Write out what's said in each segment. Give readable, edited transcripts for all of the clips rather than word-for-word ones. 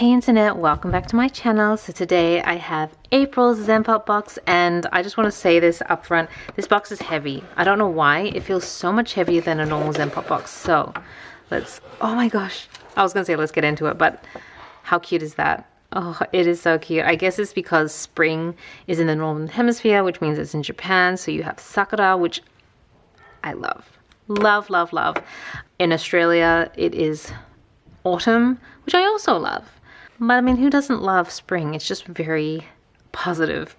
Hey internet, welcome back to my channel. So today I have April's Zenpop box, and I just want to say this up front. This box is heavy. I don't know why. It feels so much heavier than a normal Zenpop box. So let's, oh my gosh. I was going to say let's get into it, but how cute is that? Oh, it is so cute. I guess it's because spring is in the northern hemisphere, which means it's in Japan. So you have sakura, which I love. Love, love, love. In Australia, it is autumn, which I also love. But I mean, who doesn't love spring? It's just very positive.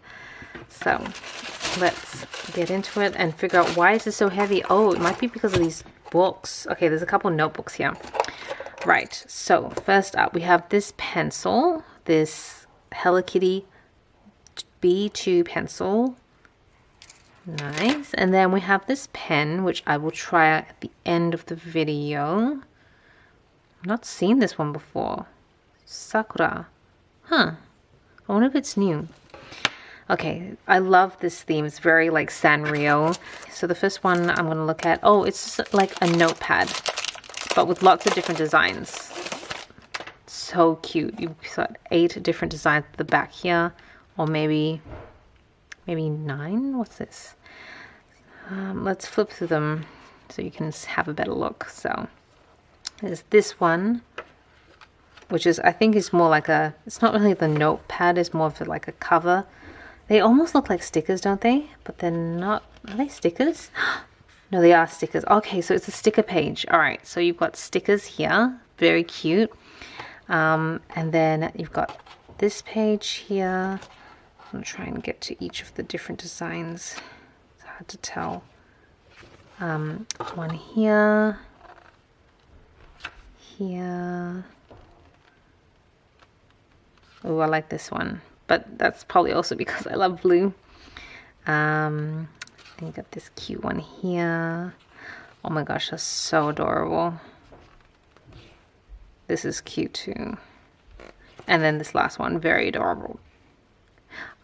So let's get into it and figure out why is this so heavy. Oh, it might be because of these books. Okay, there's a couple notebooks here. Right, so first up we have this pencil, this Hello Kitty B2 pencil. Nice. And then we have this pen, which I will try out at the end of the video. I've not seen this one before. Sakura. Huh. I wonder if it's new. Okay, I love this theme. It's very like Sanrio. So the first one I'm going to look at, oh, it's just like a notepad, but with lots of different designs. So cute. You've got 8 different designs at the back here, or maybe 9. What's this? Let's flip through them so you can have a better look. So there's this one, which is, I think is more like a, it's not really the notepad, it's more of like a cover. They almost look like stickers, don't they? But they're not. Are they stickers? No, they are stickers. Okay, so it's a sticker page. All right, so you've got stickers here, very cute. And then you've got this page here. I'm gonna try and get to each of the different designs. It's hard to tell. One here, here. Oh, I like this one, but that's probably also because I love blue. Then you got this cute one here. Oh my gosh, that's so adorable. This is cute too. And then this last one, very adorable.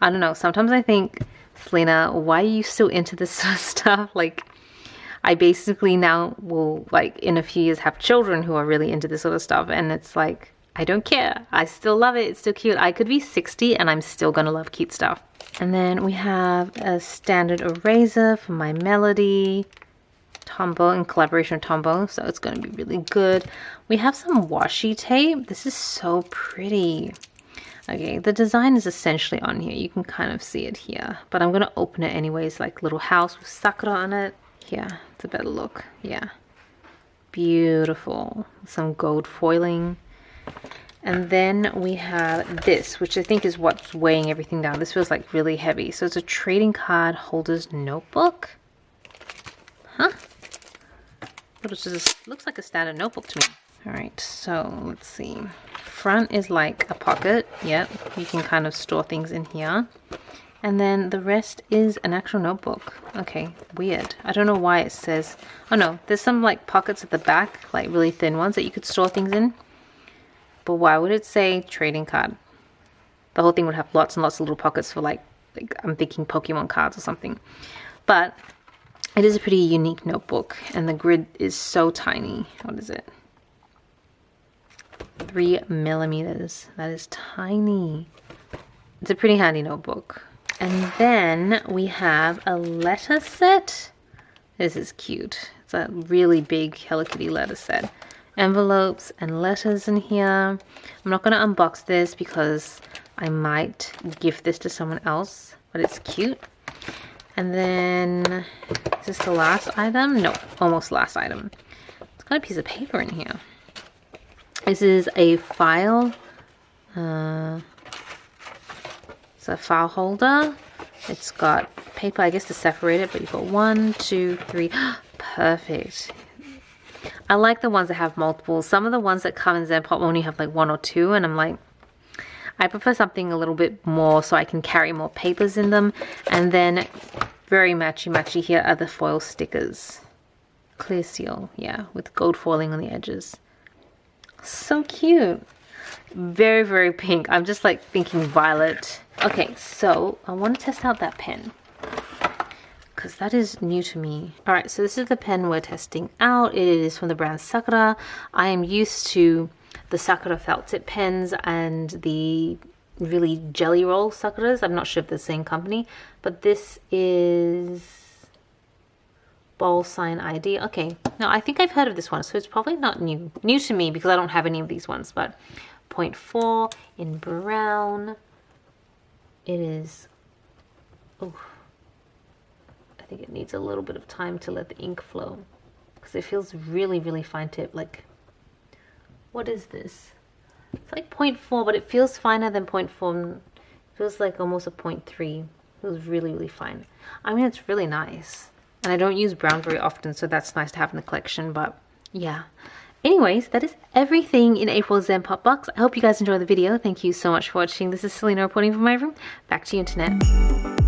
I don't know, sometimes I think, Celina, why are you so into this sort of stuff? Like, I basically now will, like, in a few years have children who are really into this sort of stuff, and it's like, I don't care. I still love it. It's still cute. I could be 60 and I'm still gonna love cute stuff. And then we have a standard eraser for my Melody. Tombow, in collaboration with Tombow, so it's gonna be really good. We have some washi tape. This is so pretty. Okay, the design is essentially on here. You can kind of see it here, but I'm gonna open it anyways, like little house with sakura on it. Here, it's a better look. Yeah, beautiful. Some gold foiling. And then we have this, which I think is what's weighing everything down. This feels like really heavy. So it's a trading card holder's notebook. Huh? It just looks like a standard notebook to me. All right, so let's see. Front is like a pocket. Yep, you can kind of store things in here. And then the rest is an actual notebook. Okay, weird. I don't know why it says, oh no, there's some like pockets at the back, like really thin ones that you could store things in. But why would it say trading card? The whole thing would have lots and lots of little pockets for like I'm thinking Pokemon cards or something. But it is a pretty unique notebook, and the grid is so tiny. What is it? 3 millimeters. That is tiny. It's a pretty handy notebook. And then we have a letter set. This is cute. It's a really big Hello Kitty letter set. Envelopes and letters in here. I'm not going to unbox this because I might give this to someone else, but it's cute. And then, is this the last item? No, almost last item. It's got a piece of paper in here. This is a file. It's a file holder. It's got paper, I guess, to separate it, but you've got 1, 2, 3. Perfect. I like the ones that have multiple. Some of the ones that come in Zenpop only have like 1 or 2, and I'm like, I prefer something a little bit more so I can carry more papers in them. And then very matchy here are the foil stickers. Clear seal, yeah, with gold foiling on the edges. So cute. Very, very pink. I'm just like thinking violet. Okay, so I want to test out that pen, because that is new to me. Alright, so this is the pen we're testing out. It is from the brand Sakura. I am used to the Sakura felt tip pens and the really jelly roll Sakuras. I'm not sure if they're the same company, but this is Ball Sign ID. Okay, now I think I've heard of this one, so it's probably not new to me because I don't have any of these ones. But 0.4 in brown. It is, oh, I think it needs a little bit of time to let the ink flow because it feels really, really fine tip. Like, what is this? It's like 0.4, but it feels finer than 0.4. It feels like almost a 0.3. It feels really, really fine. I mean, it's really nice. And I don't use brown very often, so that's nice to have in the collection, but yeah. Anyways, that is everything in April's Zenpop box. I hope you guys enjoyed the video. Thank you so much for watching. This is Celina reporting from my room. Back to you, Internet.